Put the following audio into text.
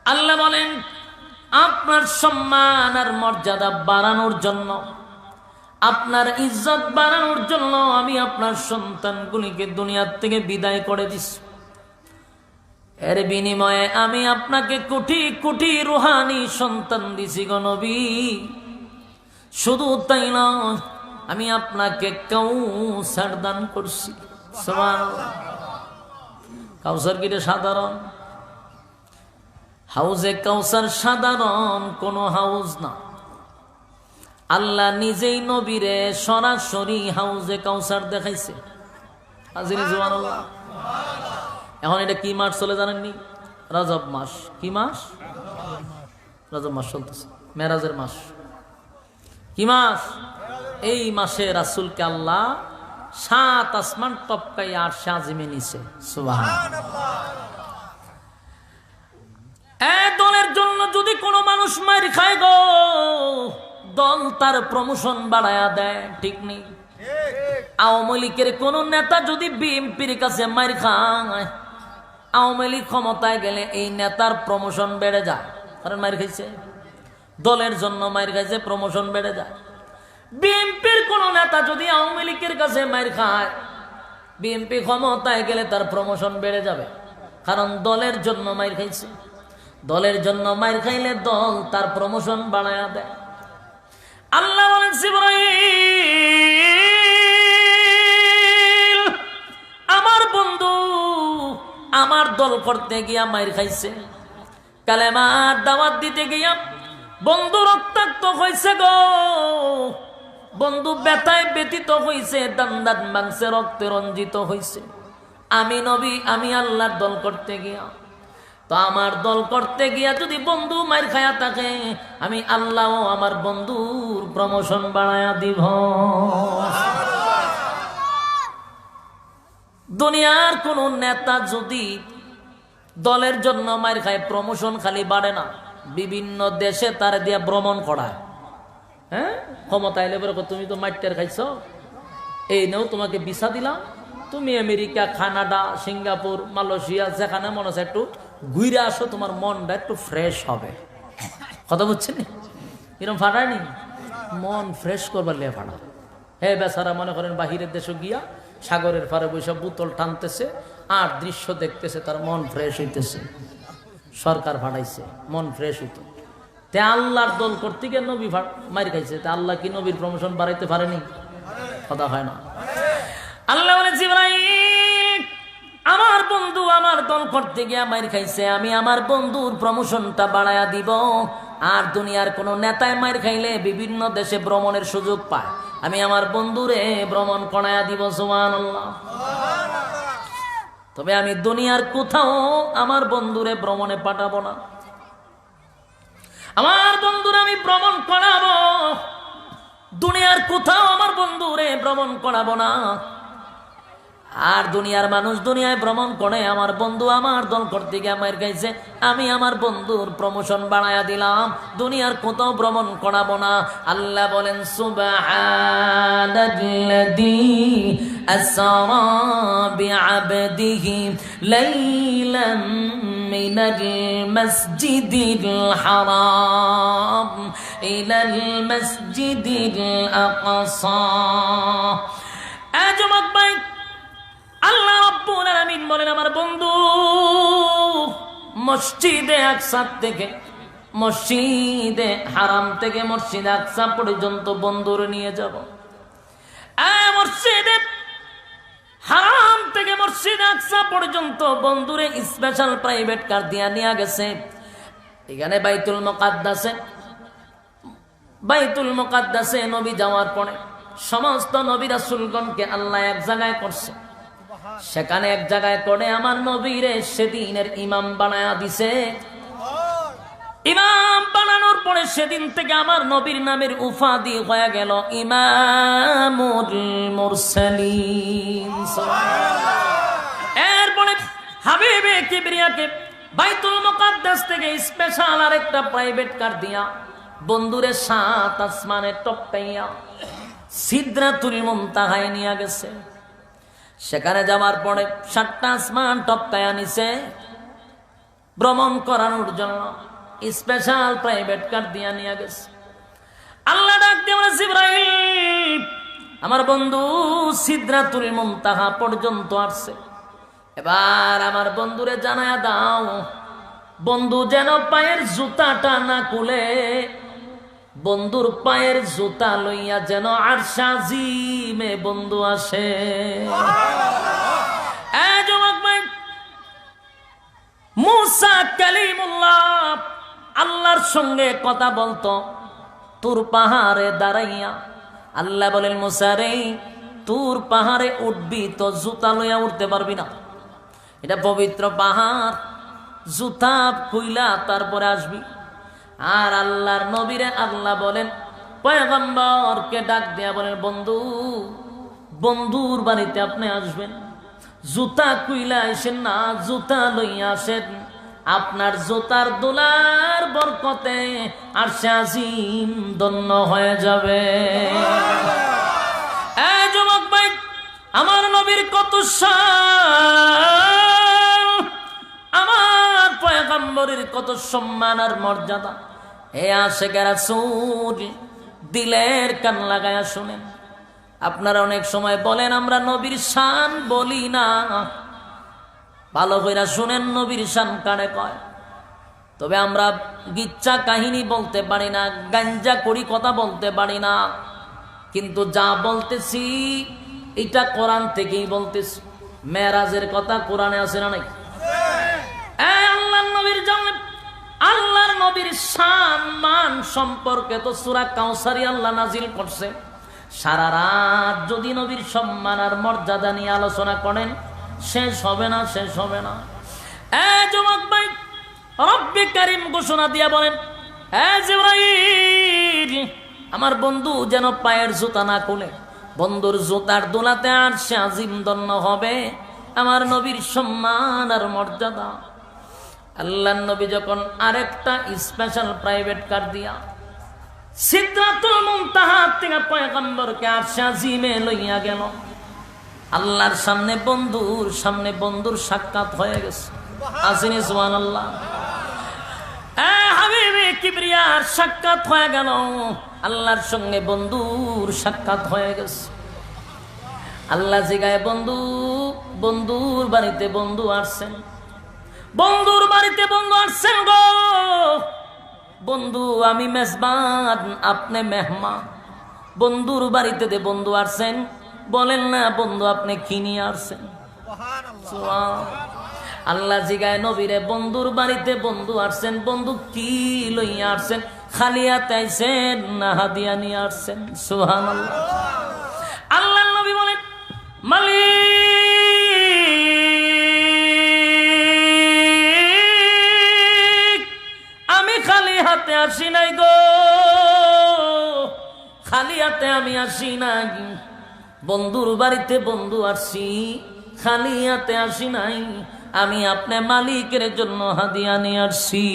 আল্লাহ বলেন আপনার সম্মান আর মর্যাদা বাড়ানোর জন্য, আপনার ইজ্জত বাড়ানোর জন্য আমি আপনার সন্তানগুলিকে দুনিয়ার থেকে বিদায় করে দিছি। এর বিনিময়ে আমি আপনাকে কোটি কোটি রুহানি সন্তান দিছি গো নবী। শুধু তাই নয়, আমি আপনাকে কাউসার দান করছি। সুবহানাল্লাহ। কাউসার কি সাধারণ হাউজে কাউসার? সাধারণ কোন হাউজ না। আল্লাহ নিজেই নবীরে সরাসরি হাউজে কাউসার দেখাইছে। সুবহানাল্লাহ। এখন এটা কি মাস চলে জানেননি? রজব মাস। কি মাস? রজব মাস চলতেছে, মেরাজের মাস। কি মাস? এই মাসে রাসূলকে আল্লাহ 7 আসমান টপকাই আরশে আজিমে নিছে। সুবহানাল্লাহ। দলের জন্য যদি কোনো মানুষ মার খায় গো, দল তার প্রমোশন বাড়ায়া দেয়, ঠিক নেই? আওয়ামী লীগের কোন নেতা যদি বিএনপির কাছে মার খায়, আওয়ামী লীগ ক্ষমতায় গেলে এই নেতার প্রমোশন বেড়ে যায়, কারণ মার খাইছে। দলের জন্য মার খাইছে, প্রমোশন বেড়ে যায়। বিএনপির কোন নেতা যদি আওয়ামী লীগের কাছে মার খায়, বিএনপি ক্ষমতায় গেলে তার প্রমোশন বেড়ে যাবে, কারণ দলের জন্য মার খাইছে। দলের জন্য মার খাইলে দল তার প্রমোশন বাড়ায়া দেয়। আল্লাহ বলেন জিবরাইল আমার বন্ধু আমার দল করতে গিয়া মার খাইছে, কালেমার দাওয়াত দিতে গিয়া বন্ধু রক্তাক্ত হয়েছে গো, বন্ধু ব্যথায় ব্যথিত হয়েছে, দান্দাত মাংসে রক্তে রঞ্জিত হয়েছে। আমি নবী, আমি আল্লাহর দল করতে গিয়া, তো আমার দল করতে গিয়া যদি বন্ধু মার খায়া থাকে, আমি আল্লাহ আমার বন্ধুর প্রমোশন বাড়ায়া দিব। দুনিয়ার কোন নেতা যদি দলের জন্য মার খায়, প্রমোশন খালি বাড়ে না, বিভিন্ন দেশে তার দিয়া ভ্রমণ করায়। হ্যাঁ, ক্ষমতা এলে বলে তুমি তো মাইটার খাইছ, এই নেও তোমাকে ভিসা দিলাম, তুমি আমেরিকা, কানাডা, সিঙ্গাপুর, মালয়েশিয়া যেখানে মনে হচ্ছে একটু ঘুরে আসো, তোমার মনটা একটু ফ্রেশ হবে। কথা বুঝছেন? এরকম ফাটায়নি, মন ফ্রেশ করবার লিয়ে ফাটা। হে বেচারা মনে করেন বাহিরের দেশে গিয়া সাগরের পারে বসে বোতল টানতেছে আর দৃশ্য দেখতেছে, তার মন ফ্রেশ হইতেছে। সরকার ফাটাইছে, মন ফ্রেশ হইতো। তে আল্লাহর দল করতে গিয়ে নবী মার খাইছে, তে আল্লাহ কি নবীর প্রমোশন বাড়াইতে পারেনি? কথা হয় না। আল্লাহ বলে জিবরাইল আমার বন্ধু আমার দল করতে গিয়া মার খাইছে, আমি আমার বন্ধুর প্রমোশনটা বাড়ায়া দিব। আর দুনিয়ার কোন নেতায় মার খাইলে বিভিন্ন দেশে ভ্রমণের সুযোগ পায়, আমি আমার বন্ধুরে ভ্রমণ করায়া দিব। সুবহানাল্লাহ। তবে আমি দুনিয়ার কোথাও আমার বন্ধুরে ভ্রমণে পাঠাবো না। আমার বন্ধুরে আমি ভ্রমণ করাবো, দুনিয়ার কোথাও আমার বন্ধুরে ভ্রমণ করাবো না। আর দুনিয়ার মানুষ দুনিয়ায় ভ্রমণ করে, আমার বন্ধু আমার দল করতে গিয়ে আমার গাইছে, আমি আমার বন্ধুর প্রমোশন বাড়ায়া দিলাম, দুনিয়ার কোথাও ভ্রমণ করাবো না। আল্লাহ বলেন সুবহানাল্লাযী আসরা বিআবদিহি লাইলাম মিনাল মাসজিদিল হারাম ইলাল মাসজিদিল আকসা। আজমাত ভাই, আল্লাহ রাব্বুল আলামিন বলেন আমার বন্ধু মসজিদে আকসা থেকে, মসজিদে হারাম থেকে মসজিদে আকসা পর্যন্ত বন্ধুর নিয়ে যাব। মসজিদে হারাম থেকে মসজিদে আকসা পর্যন্ত বন্ধুরে স্পেশাল প্রাইভেট কার দিয়া নিয়ে গেছে। এখানে বাইতুল মুকাদ্দাসে নবী যাওয়ার পরে সমস্ত নবী রাসূলগণকে আল্লাহ এক জায়গায় করছে, সেখানে এক জায়গায় করে আমার নবীরে সেদিনের ইমাম বানায়া দিছে। ইমাম বানানোর পরে সেদিন থেকে আমার নবীর নামের উপাধি হয়ে গেল ইমামুল মুরসালিন। এরপরে হাবিবে কিবরিয়াকে বাইতুল মুকাদ্দাস থেকে স্পেশাল আরেকটা প্রাইভেট কার দিয়া বন্ধুরে 7 আসমানে টপকাইয়া সিদরাতুল মুনতাহায় নিয়ে গেছে। সেখানে যাওয়ার পরে 7টা আসমান টপকায়া নিছে। ভ্রমণ করানোর জন্য স্পেশাল প্রাইভেট কার দিয়া নিয়ে গেছে। আল্লাহ ডাক দিয়ে বলে, জিবরাইল আমার বন্ধু সিদরাতুল মুনতাহা পর্যন্ত আসছে, এবার আমার বন্ধুরে জানায়া দাও বন্ধু যেন পায়ের জুতাটা না খুলে, বন্ধুর পায়ের জুতা লইয়া যেন আরশ আজিমে বন্ধু আসে। যুবক ভাই, মুসা কালিমুল্লাহ আল্লাহর সঙ্গে কথা বলতো তুর পাহাড়ে দাঁড়াইয়া। আল্লাহ বলেন, মুসা রে তুর পাহাড়ে উঠবি তো জুতা লইয়া উঠতে পারবি না, এটা পবিত্র পাহাড়, জুতা খুইলা তারপরে আসবি। আর আল্লাহর নবীরে আল্লাহ বলেন, পয়গম্বরকে ডাক দিয়া বলেন, বন্ধু বন্ধুর বাড়িতে আপনি আসবেন, জুতা খুইলা আসেন না, জুতা লইয়া আসেন, আপনার জুতার দোলার বরকতে আরশে আজিম ধন্য হয়ে যাবে। এই যুবক ভাই, আমার নবীর কত শান, আমার পয়গম্বরের কত সম্মান আর মর্যাদা। এ আশিক রাসূল দিলের কান লাগায়া শুনেন। আপনারা অনেক সময় বলেন আমরা নবীর শান বলি না, ভালো কইরা শুনেন নবীর শান কারে কয়। তবে আমরা গিচ্ছা কাহিনী বলতে পারি না, গাঞ্জা করি কথা বলতে পারি না, কিন্তু যা বলতেছি এটা কোরআন থেকেই বলতেছি। মেরাজের কথা কোরআনে আছে না নাই? আল্লাহর নবীর জন্য আল্লাহর নবীর সম্মান সম্পর্কে তো সূরা কাউসারি আল্লাহ নাজিল করছে। সারা রাত যদি নবীর সম্মান আর মর্যাদা নিয়ে আলোচনা করেন শেষ হবে না, শেষ হবে না। যুবক ভাই, রব্বে কারীম ঘোষণা দিয়া বলেন, জিবরাইল আমার বন্ধু যেন পায়ের জুতা না খুলে, বন্ধুর জুতার দোলাতে আরশে আজিম ধন্য হবে, আমার নবীর সম্মান আর মর্যাদা। আল্লাহর নবী যখন আরেকটা স্পেশাল প্রাইভেট কার দিয়া সিদরাতুল মুনতাহা থেকে পয়গম্বরকে আরশে আজিমে লইয়া গেল, আল্লাহর সামনে বন্ধুর সাক্ষাৎ হয়ে গেছে। আসেনি সুবহানাল্লাহ? হাবিবে কিবরিয়ার সাক্ষাৎ হয়ে গেল, আল্লাহর সঙ্গে বন্ধুর সাক্ষাৎ হয়ে গেছে। আল্লাহ জিগায়, বন্ধুর বাড়িতে বন্ধু আসছেন, বন্ধুর বাড়িতে বন্ধু আসছেন গো বন্ধু, আমি মেজবান আপনি মেহমান, বন্ধুর বাড়িতে যে বন্ধু আসছেন বলেন না বন্ধু আপনি কি নিয়ে আসছেন? আল্লাহ জিগায় নবীরে, বন্ধুর বাড়িতে বন্ধু আসছেন, বন্ধু কি লইয়া আসছেন? খালি হাতে আইছেন না হাদিয়া নিয়ে আসছেন? সুবহানাল্লাহ। আল্লাহ নবী বলেন, মালিক আমি খালি হাতে আসি নাই গো, খালি হাতে আমি আসি নাই, বন্ধুর বাড়িতে বন্ধু আসছি, খালি হাতে আসি নাই, আমি আপনার মালিকের জন্য হাদিয়া নিয়ে আসছি।